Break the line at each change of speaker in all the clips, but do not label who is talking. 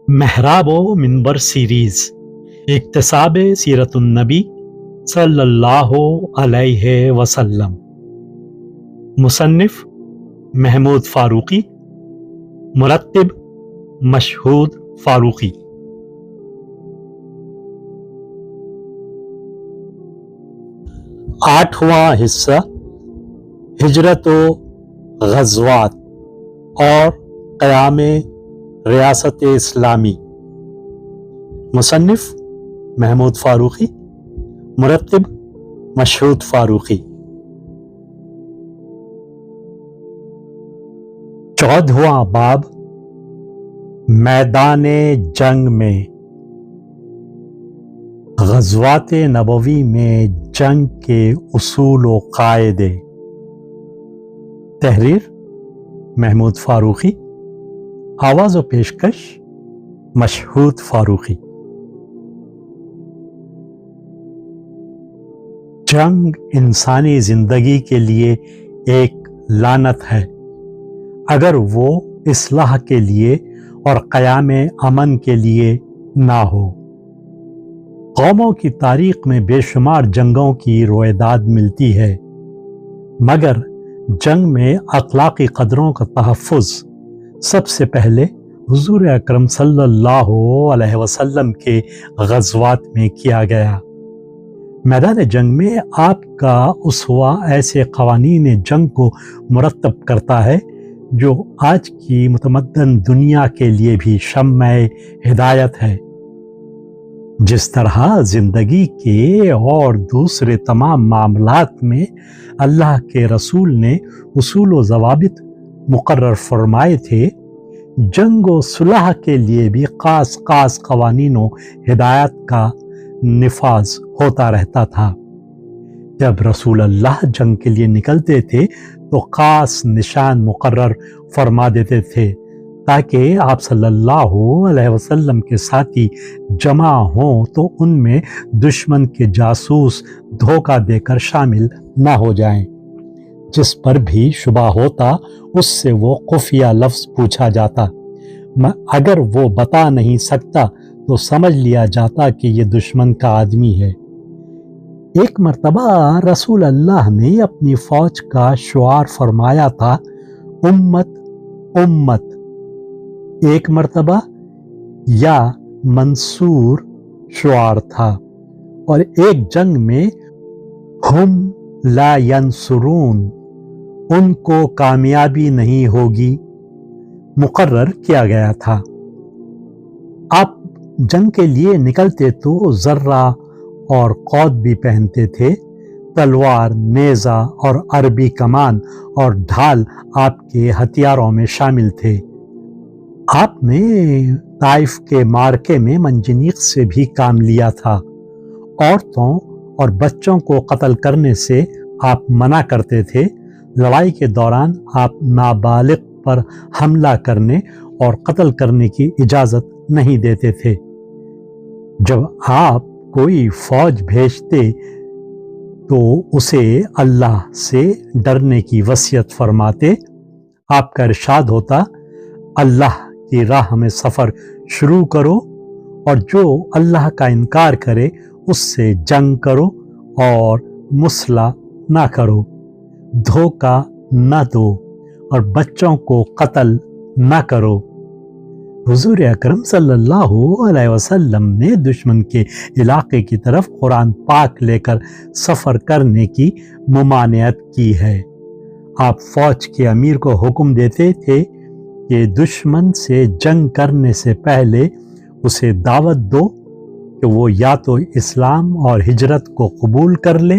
محراب و منبر سیریز اکتساب سیرت النبی صلی اللہ علیہ وسلم، مصنف محمود فاروقی، مرتب مشہود فاروقی۔ آٹھواں حصہ ہجرت و غزوات اور قیام ریاست اسلامی، مصنف محمود فاروقی، مرتب مشہود فاروقی۔ 14واں باب میدان جنگ میں۔ غزوات نبوی میں جنگ کے اصول و قاعدے۔ تحریر محمود فاروقی، آواز و پیشکش مشہود فاروقی۔ جنگ انسانی زندگی کے لیے ایک لعنت ہے اگر وہ اصلاح کے لیے اور قیام امن کے لیے نہ ہو۔ قوموں کی تاریخ میں بے شمار جنگوں کی رویداد ملتی ہے، مگر جنگ میں اخلاقی قدروں کا تحفظ سب سے پہلے حضور اکرم صلی اللہ علیہ وسلم کے غزوات میں کیا گیا۔ میدان جنگ میں آپ کا اسوہ ایسے قوانین جنگ کو مرتب کرتا ہے جو آج کی متمدن دنیا کے لیے بھی شمع ہدایت ہے۔ جس طرح زندگی کے اور دوسرے تمام معاملات میں اللہ کے رسول نے اصول و ضوابط مقرر فرمائے تھے، جنگ و صلح کے لیے بھی خاص قوانین و ہدایات کا نفاذ ہوتا رہتا تھا۔ جب رسول اللہ جنگ کے لیے نکلتے تھے تو خاص نشان مقرر فرما دیتے تھے تاکہ آپ صلی اللہ علیہ وسلم کے ساتھی جمع ہوں تو ان میں دشمن کے جاسوس دھوکہ دے کر شامل نہ ہو جائیں۔ جس پر بھی شبہ ہوتا اس سے وہ خفیہ لفظ پوچھا جاتا، اگر وہ بتا نہیں سکتا تو سمجھ لیا جاتا کہ یہ دشمن کا آدمی ہے۔ ایک مرتبہ رسول اللہ نے اپنی فوج کا شعار فرمایا تھا، امت امت۔ ایک مرتبہ یا منصور شعار تھا، اور ایک جنگ میں ہم لا ینصرون، ان کو کامیابی نہیں ہوگی، مقرر کیا گیا تھا۔ آپ جنگ کے لیے نکلتے تو ذرہ اور قوس بھی پہنتے تھے۔ تلوار، نیزہ اور عربی کمان اور ڈھال آپ کے ہتھیاروں میں شامل تھے۔ آپ نے طائف کے معرکے میں منجنیق سے بھی کام لیا تھا۔ عورتوں اور بچوں کو قتل کرنے سے آپ منع کرتے تھے۔ لڑائی کے دوران آپ نابالغ پر حملہ کرنے اور قتل کرنے کی اجازت نہیں دیتے تھے۔ جب آپ کوئی فوج بھیجتے تو اسے اللہ سے ڈرنے کی وصیت فرماتے۔ آپ کا ارشاد ہوتا، اللہ کی راہ میں سفر شروع کرو اور جو اللہ کا انکار کرے اس سے جنگ کرو اور مسلح نہ کرو، دھوکہ نہ دو اور بچوں کو قتل نہ کرو۔ حضور اکرم صلی اللہ علیہ وسلم نے دشمن کے علاقے کی طرف قرآن پاک لے کر سفر کرنے کی ممانعت کی ہے۔ آپ فوج کے امیر کو حکم دیتے تھے کہ دشمن سے جنگ کرنے سے پہلے اسے دعوت دو کہ وہ یا تو اسلام اور ہجرت کو قبول کر لے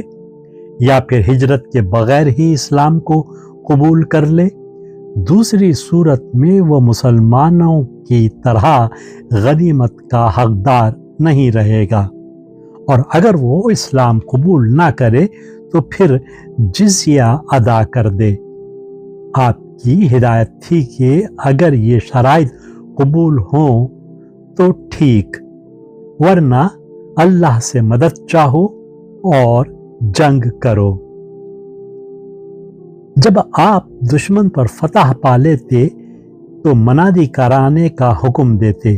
یا پھر ہجرت کے بغیر ہی اسلام کو قبول کر لے۔ دوسری صورت میں وہ مسلمانوں کی طرح غنیمت کا حقدار نہیں رہے گا، اور اگر وہ اسلام قبول نہ کرے تو پھر جزیہ ادا کر دے۔ آپ کی ہدایت تھی کہ اگر یہ شرائط قبول ہوں تو ٹھیک، ورنہ اللہ سے مدد چاہو اور جنگ کرو۔ جب آپ دشمن پر فتح پا لیتے تو منادی کرانے کا حکم دیتے،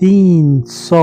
300